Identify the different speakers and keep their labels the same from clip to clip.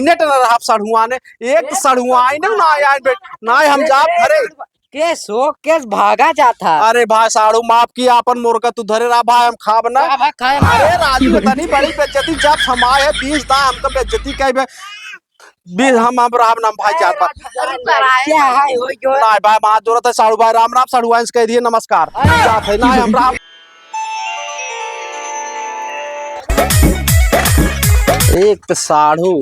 Speaker 1: Net न रहा सड़ुआ ने एक सड़ुआ आई ना आए बेट ना हम जा अरे
Speaker 2: केस हो केस भागा जाता।
Speaker 1: अरे भाई साड़ू माफ किया अपन मुर्गा तू धरे रहा भाई हम खाब ना। अरे राजू इतनी बड़ी बेइज्जती जब समाए है 20 दा हमको बेइज्जती कह भी हम राम नाम भाई जात बा
Speaker 2: क्या है हो जो
Speaker 1: ना भाई मां जरूरत है साड़ू भाई राम राम साड़ू आंस कह दिए नमस्कार जात है ना हम राम एक तो साढ़ू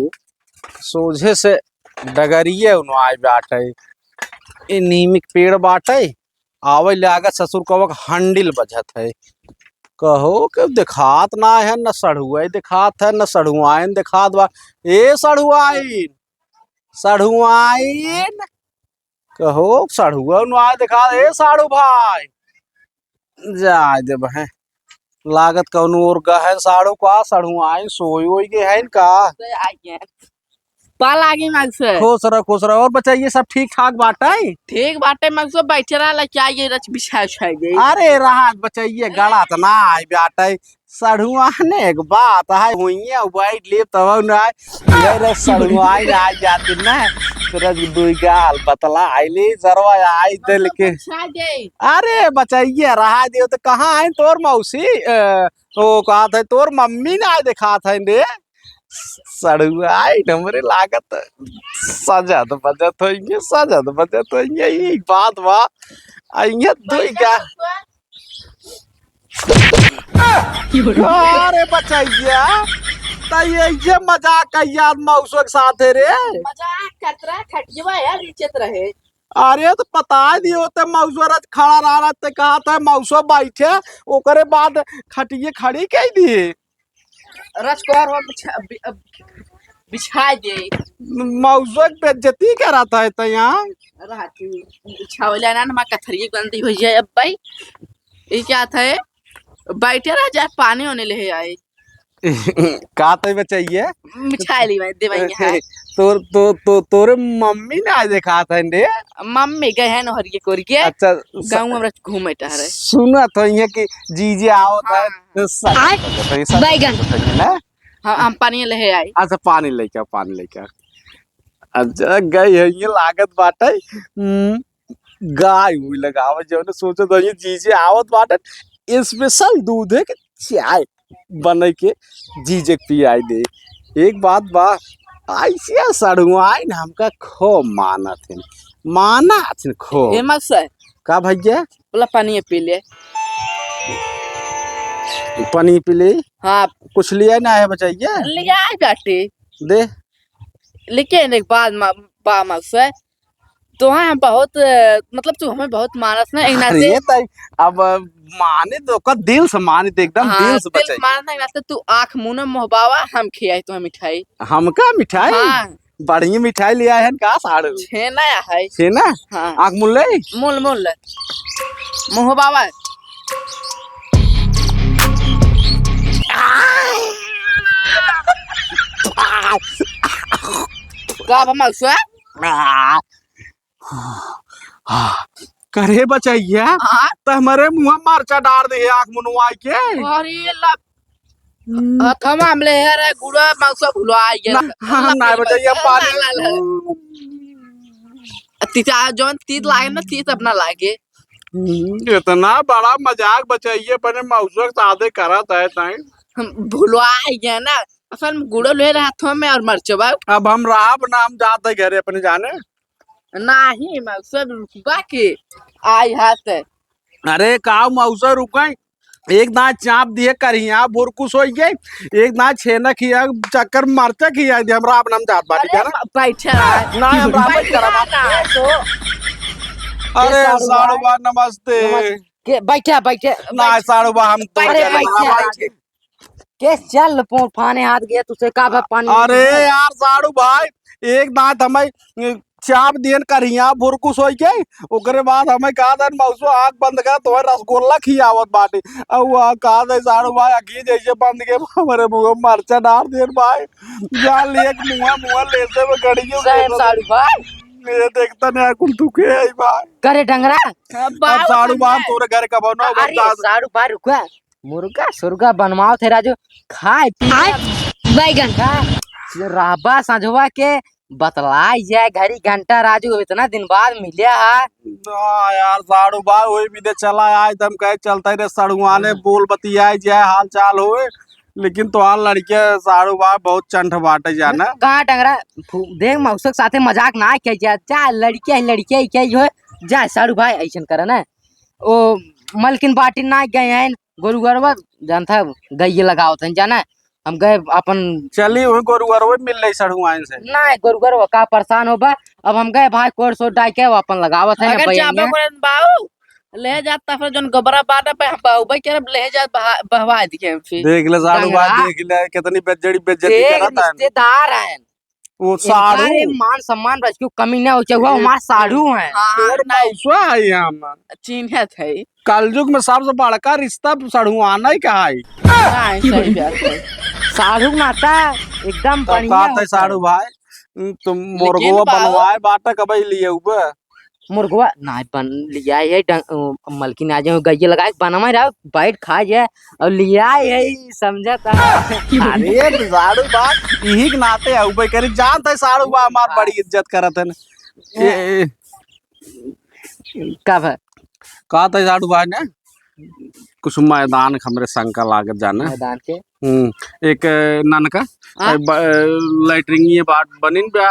Speaker 1: सोझे से डगरिए आए बाटे ये नीमिक पेड़ बाटे आवे लागत ससुर कवक हंडिल बजत है कहो के दिखात ना है न सढ़ुआई दिखात है न सढ़ुआइन दिखात बा ए सढ़ुआइन कहो सढ़ुआ ना दिखा ए साड़ू भाई जाए दे बहे लागत कौनो और गहन साड़ू का सढ़ुआइन सोई ओई के है का
Speaker 3: पाल आगे मांग से
Speaker 1: खुश रहो और बचाइए सब ठीक ठाक बाटे
Speaker 3: ठीक बाटे मांग से बैठे रहा चाहिए रच बिछा छाई गई।
Speaker 1: अरे राहत बचाइए गला तो ना आई बाटे सढ़ुआ ने एक बात है हुई बैठ ले तब ना ये सढ़ुआ आ जाती ना तेरा दुई गाल पतला आईली जरवा आई दिल के अरे बचाइए रहा दियो तो कहाँ है तोर मौसी वो कहा था तोर मम्मी ने दिखा था रे सड़ुआ नंबरे लागत सजत बजत होइए सजत बजत होइए ई बात बा आइए दुई का अरे बचाइया त ये मजाक का याद मौसो के साथ है रे
Speaker 3: मजाक कतरा खटिवा यार इज्जत रहे।
Speaker 1: अरे तो बता दियो ते मौसो रच खड़ा रहा ते कहा था मौसो बैठे ओकरे बाद खटिए खड़ी कह दिए
Speaker 3: रचकोर बिछा दे
Speaker 1: मौसो की बेइज्जती कराता है तो यहाँ
Speaker 3: रहती बिछावला ना मा कथरी गंदी हो जाए अब भाई ये क्या था बैठे रह जाए पानी होने ले आए
Speaker 1: का तो बचाइए
Speaker 3: बिछा ली मैं दे भाई
Speaker 1: तोरे मम्मी ने आज देखा था रे
Speaker 3: मम्मी गए हैं नहर के कोर के
Speaker 1: अच्छा
Speaker 3: गांव में घूमे टहरे
Speaker 1: सुना तो ये कि जीजे आओ था
Speaker 2: बैगन
Speaker 3: हम पानी ले आए
Speaker 1: अच्छा पानी लेके अच्छा गई है ये लागत बाटे गाय हुई लगाव जो ने सोचो तो ये जीजे आवत बाटे स्पेशल दूध है कि चाय बने के जीजे पियाई दे एक बात बा ऐसे सड़ुआइन हमका खो माना थिन खो
Speaker 3: ए मक्सा
Speaker 1: का भैया
Speaker 3: बोला पानी पी ले
Speaker 1: पानी पी ले
Speaker 3: हाँ
Speaker 1: कुछ लिया ना है बचाइए
Speaker 3: ले आए बेटे
Speaker 1: दे
Speaker 3: लेकिन एक बात बा मक्सा तो हम बहुत मतलब तू हमें बहुत मानस ना एक
Speaker 1: अरे ताई अब माने तो का दिल से माने तो एकदम दिल से बचाई
Speaker 3: मानस ना तू आंख मुंह में मोहबावा हम खियाई तो मिठाई
Speaker 1: हमका मिठाई
Speaker 3: हाँ
Speaker 1: बढ़िया मिठाई लिया है का साड़ू
Speaker 3: छेना है
Speaker 1: छेना
Speaker 3: हाँ
Speaker 1: आंख मुल्ले
Speaker 3: मुल मोहबावा का मक्सा
Speaker 1: करे बचाइए तो हमारे मुँह मार्चा डाल दे आँख मुनवा के
Speaker 3: अरे थमा हमले है गुड़ा मांसा भुला गया
Speaker 1: हम ना बचाइए पानी
Speaker 3: तीता जोन तीत लागे ना तीत अपना लागे
Speaker 1: इतना बड़ा मजाक बचाइए पर मौसम सादे करा था
Speaker 3: भुलवा गया ना असल में गुड़ो ले रहा था मैं और मरचबा
Speaker 1: अब हम राब नाम जाते घरे अपने जाने
Speaker 3: नहीं मौसम रुकबा के आई हाथ
Speaker 1: अरे का मौसम रुक एक दांत चाप दिए करिया बुरकुस हो गए एक दांत छेना खिया चक्कर मरचा खिया दे हमरा अपना जात बाटी क्या ना
Speaker 3: बैठा
Speaker 1: ना हमरा मत करा अरे साड़ू बा नमस्ते
Speaker 2: के बैठा
Speaker 1: ना साड़ू बा हम तो
Speaker 2: अरे बैठा के चल फाने हाथ गया तुझसे का पानी
Speaker 1: अरे यार साड़ू भाई एक दांत हमें चाप दियन करिया बुरकुस हो गई ओकरे बाद हमें कहा था मौसो आँख बंद कर तो रसगुल्ला खियावत बाटी अब कहा था साड़ू भाई अखी जैसे बंद के हमारे मुँह मरचा डाल दियन भाई जान लिए मुँह लेते हुए गड़ी
Speaker 2: साड़ू भाई
Speaker 1: ये देखता नहीं कुल दुखे है भाई
Speaker 2: करे डंगरा
Speaker 1: अब साड़ू भाई तोरे घर का बनो
Speaker 2: अरे साड़ू भाई रुका मुर्गा सुर्गा बनवाओ थे राजू खाए पी बैगन राबा संझवा के बतलाई जाए घड़ी घंटा राजू इतना दिन बाद मिले है।
Speaker 1: हाँ यार साड़ू भाई वही भी दे चला आए तुम कहे चलते रे सड़ुआने बोल बतियाए जाए हाल चाल होए, लेकिन तो हाल लड़के साड़ू भाई बहुत चंठ बाटे जाना।
Speaker 2: कहाँ टंगरा देख मौसक साथे मजाक ना किया जा जा लड़के क्या हो जा साड़ू भाई ऐसा करे ना ओ मलकिन बाटी ना गए हैं गोरु गरवा जानता गई लगाओ थे जाना हम गए अपन
Speaker 1: चली वही गोरु गरवे मिल रही सड़ुआइन से
Speaker 2: ना गोरु गरवा का परेशान होबा अब हम गए भाई कोर सो डाल के वो अपन लगावत है
Speaker 3: अगर चाबा करन बाऊ ले जाता फिर जोन गबरा बाटा पे बाऊ भाई के ले जा बहवा दिखे फिर
Speaker 1: देख ले साड़ू भाई देख ले कितनी बेइज्जती करता है।
Speaker 2: रिश्तेदार हैं
Speaker 1: वो साड़ू
Speaker 2: अरे मान सम्मान बच क्यों कमी ना हो चाहे वो हमारा साड़ू हैं।
Speaker 1: और मौसा है हम
Speaker 3: चिन्ह थे
Speaker 1: कलयुग में सबसे बड़का रिश्ता सड़ुआना ही कहा है।
Speaker 3: सही बात है।
Speaker 2: साड़ू नाता एकदम
Speaker 1: तब
Speaker 2: बढ़िया
Speaker 1: कहते साड़ू भाई तुम मुर्गवा
Speaker 3: बाबू-
Speaker 1: बनवाए बाटा कब लिए हुए
Speaker 2: मुर्गवा ना बन लिया है मलकिन आ जाए गई लगा बनवा रहा बैठ खा जाए और लिया है समझा था।
Speaker 1: अरे साड़ू बात यही के नाते है ऊपर करी जानते साड़ू बा हमार बड़ी इज्जत करत है ये
Speaker 2: कब है
Speaker 1: कहते साड़ू भाई ने कुछ मैदान हमरे शंका लागत जाना
Speaker 2: मैदान के
Speaker 1: एक ननका
Speaker 3: हाँ?
Speaker 1: लैटरिंग ये बात बनिन बा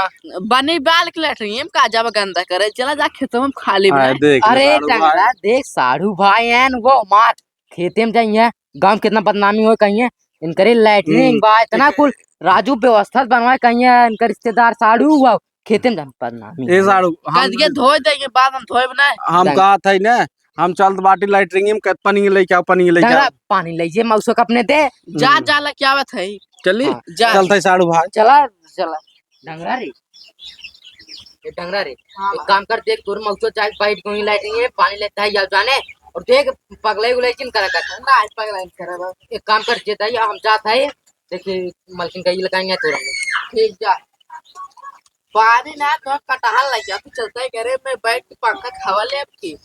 Speaker 3: बनी बाल के लेटरिन हम का जाब गंदा करे चला जा खेतों में खाली
Speaker 1: आए
Speaker 3: में
Speaker 1: देख ले
Speaker 2: अरे
Speaker 1: साड़ू भाई।
Speaker 2: टंगरा देख साड़ू भाई हैं वो मार खेते में जाइए गांव में कितना बदनामी हो कहीं इनकरे लैटरिन बा इतना कुल राजू व्यवस्था बनवाए कहीं इनका रिश्तेदार साड़ू हुआ खेते में बदनामी
Speaker 1: ए साड़ू हम
Speaker 3: कद के धोए देंगे बाद हम धोए बनाए
Speaker 1: हम कहा था ना हम चलत बाटी लैटरिंग में पनी लेके आओ पनी लेके
Speaker 2: टंगरा
Speaker 1: आओ
Speaker 2: पानी लीजिए मौसो का अपने दे
Speaker 3: जा जाला क्या बात है
Speaker 1: चली
Speaker 2: हाँ,
Speaker 3: जा
Speaker 1: चलते साड़ू भाई
Speaker 2: चला चला डंगरा रे ये डंगरा रे एक काम कर देख तोर मौसो चाहे बैठ कोई लाइटिंग में पानी लेता है या जाने और देख पगले उगले चिन करा कर
Speaker 3: ना आज पगला करे
Speaker 2: एक काम कर जेता है हम जात है देखिए मलकिन का ये लगाएंगे तोरा
Speaker 3: ठीक जा पानी ना तो कटहल लग जा तू चलता है करे मैं बैठ के पंखा खावा ले अब की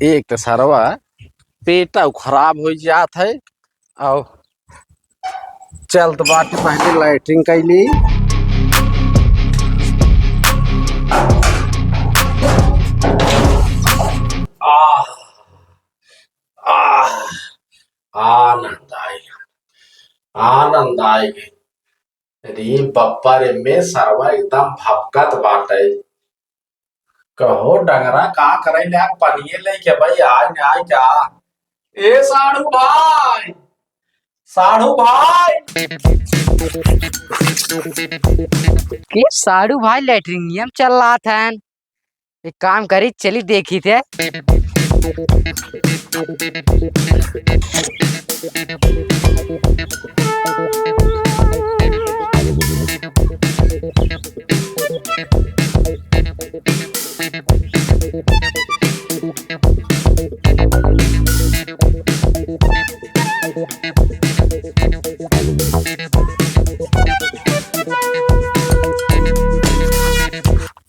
Speaker 1: एक तो सरवा पेट खराब हो जात है और चलत बाटी पहले लैटरिंग कैली आनंद आएगा आनंद आएगा रे बप्पा रे में सरवा एकदम भपकत बाटे कहो डंगरा का करे ले पनिए लेके भाई आज न आए क्या ए साड़ू भाई
Speaker 2: के साड़ू भाई लैट्रिनियम चल रहा था एक काम करी चली देखी थे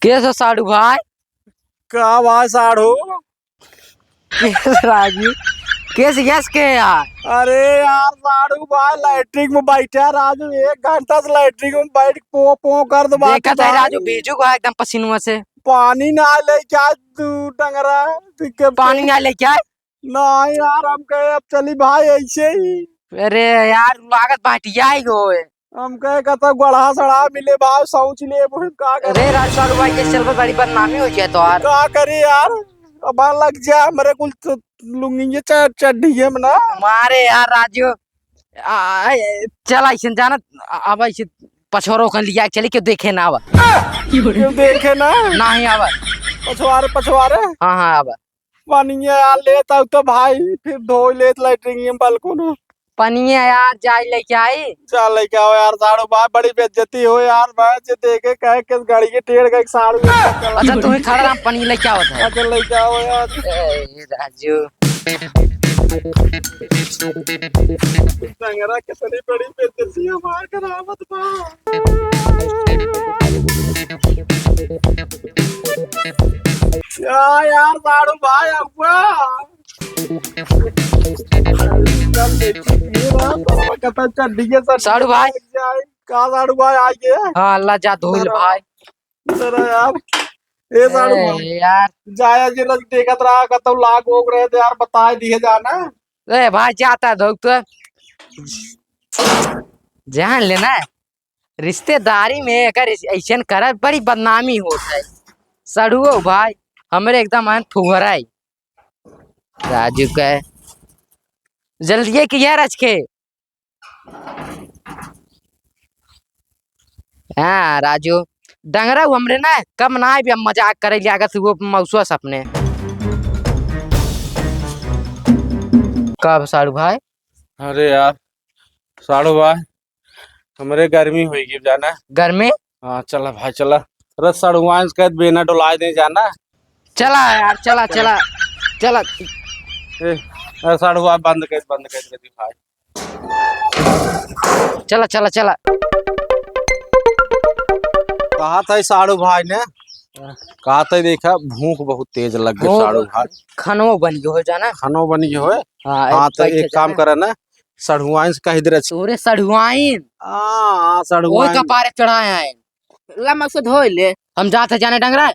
Speaker 2: कैसे साड़ू भाई
Speaker 1: का भाई साड़ू
Speaker 2: राजू कैसे यस के यार
Speaker 1: अरे यार साड़ू भाई लैट्रिन में बैठा राजू 1 घंटा से लैट्रिन में बैठ पो पो कर दो
Speaker 2: देखा था राजू बीजू को एकदम पसीनुआ से
Speaker 1: पानी ना ले क्या तू डंगरा
Speaker 2: पानी ना ले क्या
Speaker 1: ना यार हम कहे अब चली भाई ऐसे ही
Speaker 2: अरे यार लागत बाटिया ही गो
Speaker 1: हम कहे कहता गढ़ा सड़ा मिले भाव सोच ले का
Speaker 2: अरे राजू साड़ू भाई के चल बड़ी बदनामी हो जाए तो यार
Speaker 1: का करे यार अब लग जा मेरे कुल लुंगी चढ़ी ना
Speaker 2: मारे यार राजू चल ऐसे जाना अब ऐसे पछोरो कर लिया चली क्यों देखे ना अब
Speaker 1: क्यों देखे ना
Speaker 2: नहीं अब
Speaker 1: पछवारे
Speaker 2: हाँ हाँ अब
Speaker 1: पानी यार लेता तो भाई फिर धो ले लैट्रिन में बल्कन
Speaker 2: पनिया यार जाए लेके आई
Speaker 1: चल लेके आओ यार साड़ू भाई बड़ी बेइज्जती हो यार मैं जे देखे कहे किस गाड़ी के टेढ़ का एक साड़ू
Speaker 2: अच्छा तुम्हें खड़ा रहा पनी लेके आओ था
Speaker 1: चल लेके आओ यार
Speaker 2: राजू
Speaker 1: डंगरा कितनी बड़ी बेइज्जती है मार करावत यार साड़ू भाई अब्बा
Speaker 2: साड़ू भाई
Speaker 1: का साड़ू भाई आइए।
Speaker 2: हाँ अल्लाह जा धोल भाई।
Speaker 1: जरा यार ए साड़ू भाई
Speaker 2: यार
Speaker 1: जाया जी रज देखत रहा का तो लाग ओग रहे थे यार, बताए दिए जाना।
Speaker 2: भाई जाता धोक तो जान लेना रिश्तेदारी में अगर ऐसा कर बड़ी बदनामी होता है। सड़ुओ भाई हमरे एकदम फुहराई राजू का जल्दी किया रच के। हाँ राजू डंगरा हमरे ना कम ना भी हम मजाक करे लिया वो मौसुआ अपने कब साड़ू भाई।
Speaker 1: अरे यार साड़ू भाई हमरे गर्मी होगी जाना।
Speaker 2: गर्मी
Speaker 1: हाँ चला भाई चला रस साड़ुआ कह बेना डोला दे जाना।
Speaker 2: चला यार चला चला चला
Speaker 1: ए साड़ुआ बंद कर दी भाई।
Speaker 2: चला चला चला
Speaker 1: कहा था साड़ू भाई ने कहा था देखा भूख बहुत तेज लग गई साड़ू भाई।
Speaker 2: खानो बन गयो हो जाना।
Speaker 1: खानो बनी हो।
Speaker 2: हाँ
Speaker 1: हाँ तो एक काम करे ना सड़ुआइन से कह दे
Speaker 2: तोरे सड़ुआइन
Speaker 1: हाँ
Speaker 2: ओए
Speaker 1: सड़ुआइन
Speaker 2: कपारे चढ़ाए हैं।
Speaker 3: ला मकसद हो ले
Speaker 2: हम जाते जाने डंगरा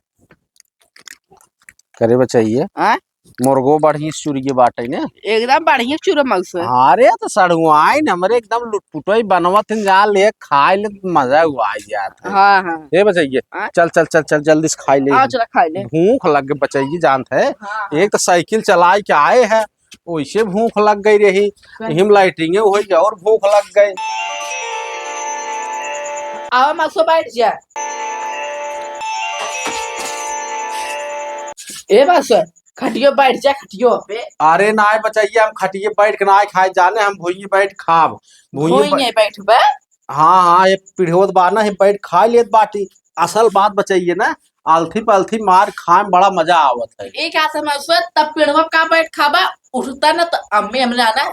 Speaker 1: करे बचाइए
Speaker 3: हाँ
Speaker 1: मुर्गो बढ़ी चुरिये बाटे ने
Speaker 3: एकदम बढ़िया चूरो मकसद।
Speaker 1: अरे तो सड़ुआइन हमरे एकदम लुटपुटोई बनवत जा ले खाए ले मजा हुआ जाता है।
Speaker 3: हाँ हाँ
Speaker 1: ए बचाइए
Speaker 3: हाँ?
Speaker 1: चल चल चल चल जल्दी से खाई ले।
Speaker 3: आओ चला खा ले।
Speaker 1: भूख लग गई बचाइए जानते है।
Speaker 3: हाँ,
Speaker 1: एक तो साइकिल चलाए के आए हैं वैसे भूख लग गई रही हिम लाइटिंग हो गई और भूख लग गई।
Speaker 3: आओ मकसद बैठ जा। ए बस खटियो बैठ जा खटियो पे।
Speaker 1: अरे ना बचाइए हम खटिए बैठ के ना खाए जाने हम भूई बैठ खाब
Speaker 3: भूई बैठ बे।
Speaker 1: हाँ हाँ ये पीढ़ोत बा ना बैठ खा लेत बाटी। असल बात बचाइए ना आलथी पलथी मार खाए में बड़ा मजा आवत है।
Speaker 3: एक आसा मकसद तब पेड़वा का बैठ खाबा उठता ना तो अम्मी हमने आना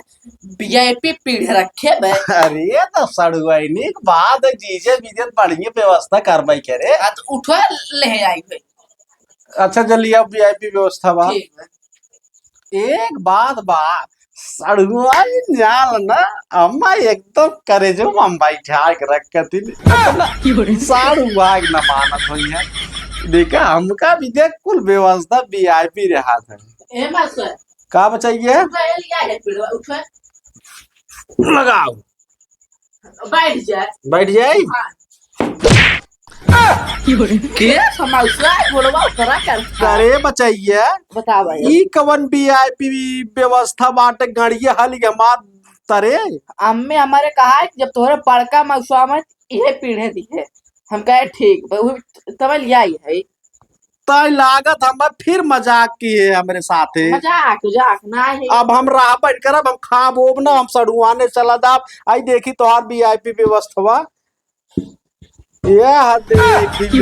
Speaker 3: वीआईपी पीढ़ रखे बे।
Speaker 1: अरे तो सड़ुआइनी के बाद जीजे बीजे बढ़िया व्यवस्था करवाई करे।
Speaker 3: तो उठो ले आई हुई।
Speaker 1: अच्छा चलिए अब वीआईपी व्यवस्था बा।
Speaker 3: ठीक है।
Speaker 1: एक बात बा सड़ुआइन जाल ना अम्मा एकदम करे जो हम बैठा के रखती सड़ुआइन न मानत हुई है। देखा हमका भी देख कुल व्यवस्था वीआईपी रहा था।
Speaker 3: ए मकसद
Speaker 1: का बचाइए
Speaker 3: लिया है पेड़वा उठो
Speaker 1: लगाओ
Speaker 3: बैठ जा।
Speaker 1: बैठ जाए।
Speaker 3: के समस्या बोलवा उतरा कर
Speaker 1: करे बचाइए
Speaker 3: बता भाई।
Speaker 1: ई कवन वीआईपी व्यवस्था बाटे गड़िया हाली के हमार तरे।
Speaker 3: अम्मी हमारे कहा है जब तोहरे बड़का मकसुआ में ये पीढ़े दी है हम कहे ठीक तब लिया है।
Speaker 1: तय लागत हम फिर मजाक की है हमरे साथे।
Speaker 3: मजाक मजाक ना है।
Speaker 1: अब हम राह बैठ कर अब हम खाब ओब ना हम सड़ुआने चला दाब आई देखी तोहार वीआईपी व्यवस्था यह देखी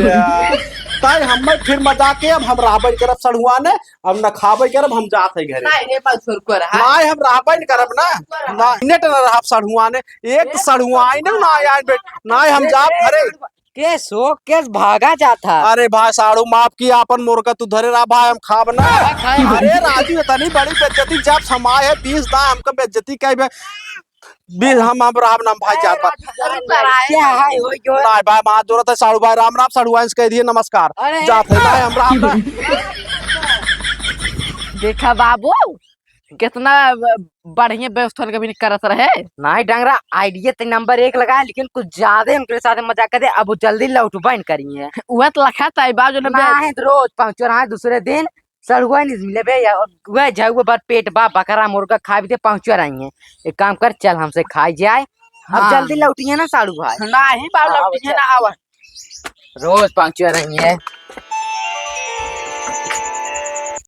Speaker 1: तय हम फिर मजाक अब हम राह बैठ कर सड़ुआने अब न खाबे करब हम जात है घरे।
Speaker 3: नहीं रे बस कर रहा
Speaker 1: ना हम राह बैठ करब ना नेट न रहा सड़ुआने एक सड़ुआने ना आए बेट ना हम जाब घरे।
Speaker 2: केस भागा जाता।
Speaker 1: अरे भाई साड़ू माफ की अपन मुर्गा तू धरे रहा भाई हम खाब ना। अरे राजू इतनी बड़ी बेइज्जती जब समाय है 20 दा हमको बेइज्जती कह हम राम नाम भाई जात बा।
Speaker 2: क्या है हो जो
Speaker 1: ना भाई मां जरूरत है साड़ू भाई राम राम सड़ुआइन कह दिए नमस्कार
Speaker 2: अरे
Speaker 1: जात है ना हम राम ना।
Speaker 3: देखा बाबू कितना बढ़िया व्यवस्था कभी नहीं करत रहे।
Speaker 2: नहीं डंगरा आइडिया तो नंबर 1 लगा लेकिन कुछ ज्यादा उनके साथ मजाक कर दे अब वो जल्दी लौट बन करिए।
Speaker 3: वह तो लखा था बाबू जो
Speaker 2: ना है तो रोज पहुंचो रहा दूसरे दिन सड़ुआ नहीं मिले बे वह जाऊ बार पेट बा बकरा मुर्गा खा भी दे पहुंचो रही है। एक काम कर चल हमसे खाई जाए अब
Speaker 3: हाँ।
Speaker 2: जल्दी लौटिए ना साड़ू भाई।
Speaker 3: ना ही बाबू लौटी है ना आवा
Speaker 2: रोज पहुंचो रही है।